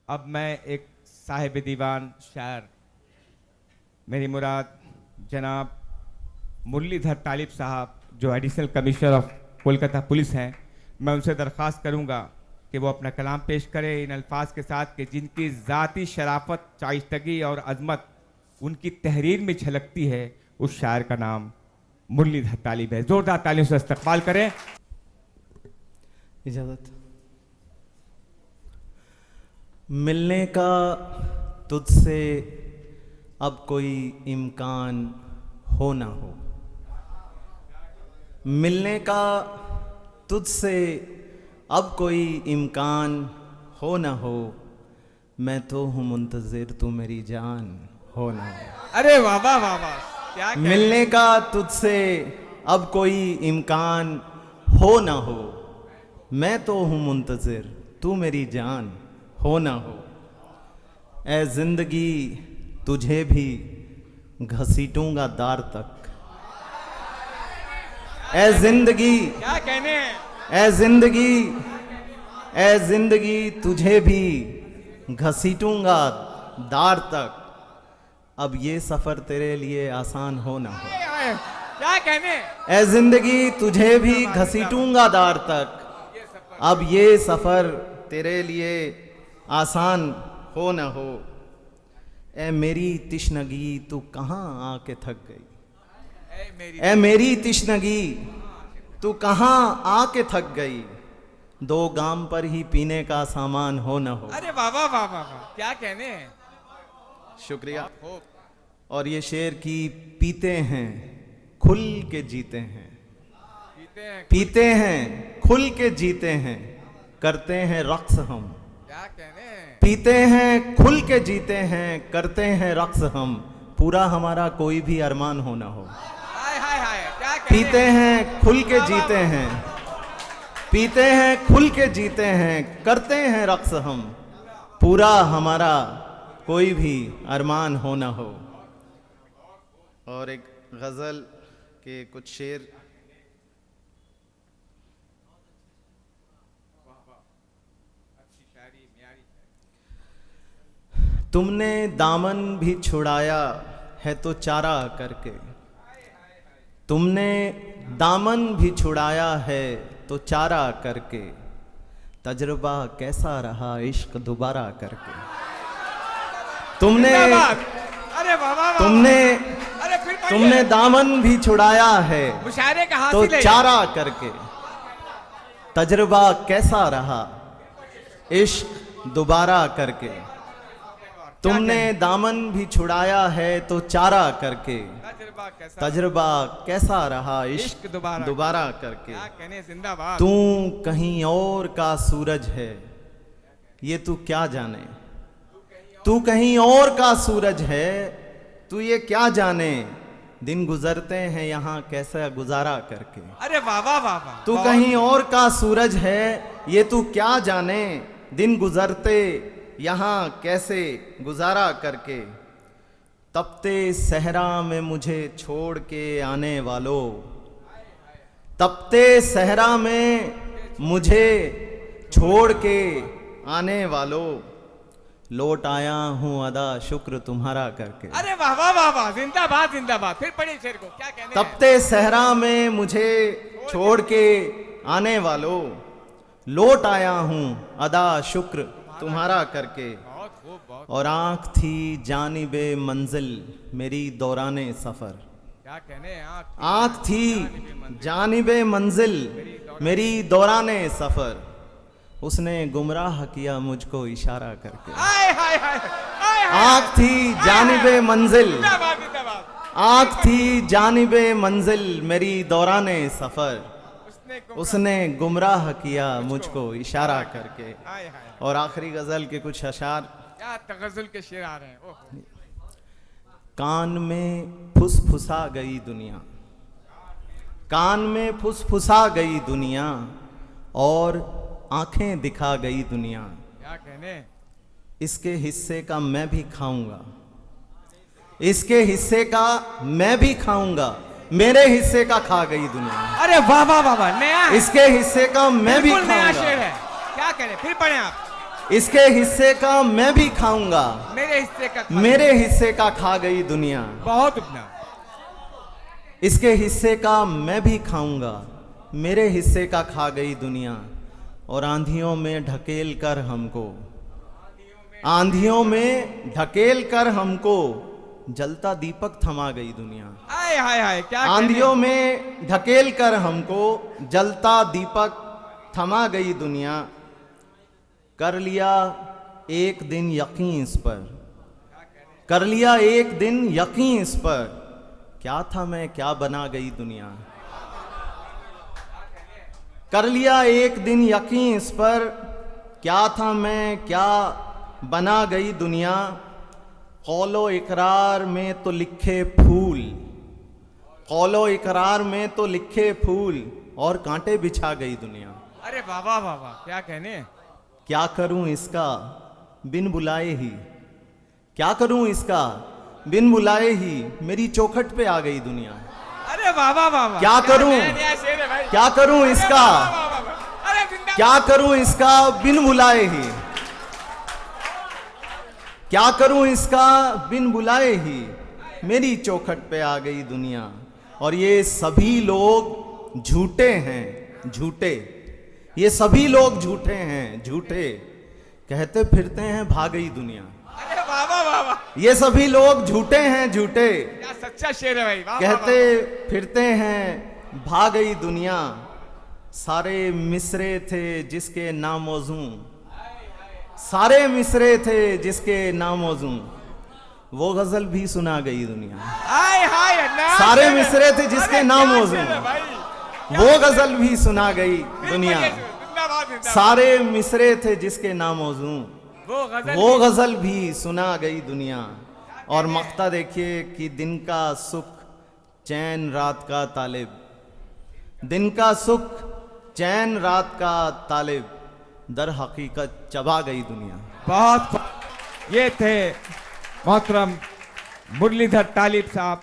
अब मैं एक साहिब दीवान शायर मेरी मुराद जनाब मुरलीधर तालिब साहब जो additional commissioner of Kolkata police हैं, मैं उनसे दरख्वास्त करूंगा कि वो अपना कलाम पेश करें इन अल्फाज के साथ कि जिनकी ज़ाती शराफत, शाइस्तगी और अजमत उनकी तहरीर में झलकती है, उस शायर का नाम मुरलीधर तालिब है। जोरदार तालियों से इस्तकबाल करें। इजाजत। मिलने का तुझसे अब कोई इम्कान हो ना हो, मिलने का तुझसे अब कोई इम्कान हो ना हो, मैं तो हूँ मुंतज़िर तू मेरी जान हो ना हो। अरे वाह वाह वाह वाह, क्या मिलने का तुझसे अब कोई इम्कान हो ना हो, मैं तो हूँ मुंतज़िर तू मेरी जान हो ना हो। ए जिंदगी तुझे भी घसीटूंगा दार तक, ए जिंदगी क्या कहने हैं। ए जिंदगी तुझे भी घसीटूंगा दार तक, अब ये सफर तेरे लिए आसान हो ना हो। क्या कहने। ए जिंदगी तुझे भी घसीटूंगा दार तक, अब ये सफर तेरे लिए आसान हो ना हो। ए मेरी तिश्नगी तू कहाँ आके थक गई, ए मेरी तिश्नगी तू कहाँ आके थक गई, दो गाम पर ही पीने का सामान हो ना हो। अरे वाह वाह वाह वाह वाह, क्या कहने हैं। शुक्रिया। और ये शेर की पीते हैं खुल के जीते हैं, पीते हैं खुल के जीते हैं, करते हैं रक्स हम। क्या कहने हैं। पीते हैं खुल के जीते हैं, करते हैं रक्स हम, पूरा हमारा कोई भी अरमान हो ना हो। हाय हाय हाय, क्या कहने। पीते हैं खुल के जीते हैं, पीते हैं खुल के जीते हैं, करते हैं रक्स हम, पूरा हमारा कोई भी अरमान हो ना हो। और एक गजल के कुछ शेर। तुमने दामन भी छुड़ाया है तो चारा करके, तुमने दामन भी छुड़ाया है तो चारा करके, तजुर्बा कैसा रहा इश्क दोबारा करके। तुमने अरे वाह वाह, तुमने दामन भी छुड़ाया है मुशायरे का तो हासिल है। चारा करके, तजुर्बा कैसा रहा इश्क दोबारा करके। तुमने दामन भी छुड़ाया है तो चारा करके, तजुर्बा कैसा रहा इश्क दोबारा करके। क्या कहने। जिंदाबाद। तू कहीं और का सूरज है ये तू क्या जाने, तू कहीं और का सूरज है तू ये क्या जाने, दिन गुजरते हैं यहाँ कैसा गुजारा करके। अरे वाह वाह वाह वाह, तू कहीं और का सूरज है ये तू क्या जाने, दिन गुजरते यहाँ कैसे गुजारा करके। तपते सहरा में मुझे छोड़ के आने वालों, तपते सहरा में मुझे छोड़ के आने वालों, लौट आया हूँ अदा शुक्र तुम्हारा करके। अरे वाह वाह वाह वाह, जिंदाबाद जिंदाबाद। फिर पढ़िए शेर को, क्या कहने। तपते सहरा में मुझे छोड़ के आने वालों, लौट आया हूँ अदा शुक्र तुम्हारा करके। और आंख थी जानिबे मंजिल मेरी दौराने सफर, क्या कहने। आंख थी जानिबे मंजिल मेरी दौराने सफर, उसने गुमराह किया मुझको इशारा करके। आंख थी जानिबे मंजिल, आंख थी जानिबे मंजिल मेरी दौराने सफर, उसने गुमराह किया मुझको इशारा करके। और आखिरी गजल के कुछ अशार। क्या तगज़ुल के शेर आ रहे हैं। ओह। कान में फुसफुसा गई दुनिया, कान में फुसफुसा गई दुनिया, और आंखें दिखा गई दुनिया, क्या कहने। इसके हिस्से का मैं भी खाऊंगा, इसके हिस्से का मैं भी खाऊंगा, मेरे हिस्से का खा गई दुनिया। अरे वाह वाह वाह वाह, नया है। इसके हिस्से का मैं भी बिल्कुल नया खाऊंगा। शेर है। क्या करें। फिर पढ़ें आप। इसके हिस्से का मैं भी खाऊंगा, मेरे हिस्से का मेरे हिस्से का खा गई दुनिया। बहुत उपना। इसके हिस्से का मैं भी खाऊंगा, मेरे हिस्से का खा गई दुनिया। और आंधियों में ढकेल कर हमको, आंधियों में ढकेल कर हमको जलता दीपक थमा गई दुनिया। हाय हाय हाय, क्या आंधियों में ढकेल कर हमको जलता दीपक थमा गई दुनिया। कर लिया एक दिन यकीन इस पर, कर लिया एक दिन यकीन इस पर, क्या था मैं क्या बना गई दुनिया। कर लिया एक दिन यकीन इस पर, क्या था मैं क्या बना गई दुनिया। कौलो इकरार में तो लिखे फूल, कौलो इकरार में तो लिखे फूल, और कांटे बिछा गई दुनिया। अरे बाबा बाबा, क्या कहने। क्या करूं इसका बिन बुलाए ही, क्या करूं इसका बिन बुलाए ही, मेरी चौखट पे आ गई दुनिया। अरे बाबा बाबा, क्या करूं, नया शेर है भाई। क्या करूं अरे इसका, बाबा, बाबा, अरे जिंदाबाद। क्या करूं इसका बिन बुलाए ही, क्या करूं इसका बिन बुलाए ही, मेरी चौखट पे आ गई दुनिया। और ये सभी लोग झूठे हैं, झूठे, ये सभी लोग झूठे हैं, झूठे, कहते फिरते हैं भाग गई दुनिया। अरे बाबा बाबा, ये सभी लोग झूठे हैं, झूठे, क्या सच्चा शेर है भाई। वाह, वाह, कहते फिरते हैं भाग गई दुनिया। सारे मिसरे थे जिसके नामौजू, सारे मिसरे थे जिसके नामौजू, वो गजल भी सुना गई दुनिया। हाय हाय, नया सारे शेर है। मिसरे थे जिसके अरे नाम क्या मौजूद, शेर है भाई। वो गजल भी सुना गई दुनिया। जिंदाबाद, जिंदाबाद। सारे मिसरे थे जिसके नाम मौजू, वो भी- गजल भी सुना गई दुनिया। और मक्ता देखिए कि दिन का सुख चैन रात का तालिब, दिन का सुख चैन रात का तालिब, दर हकीकत चबा गई दुनिया। बहुत ये थे मोहतरम मुरलीधर तालिब साहब।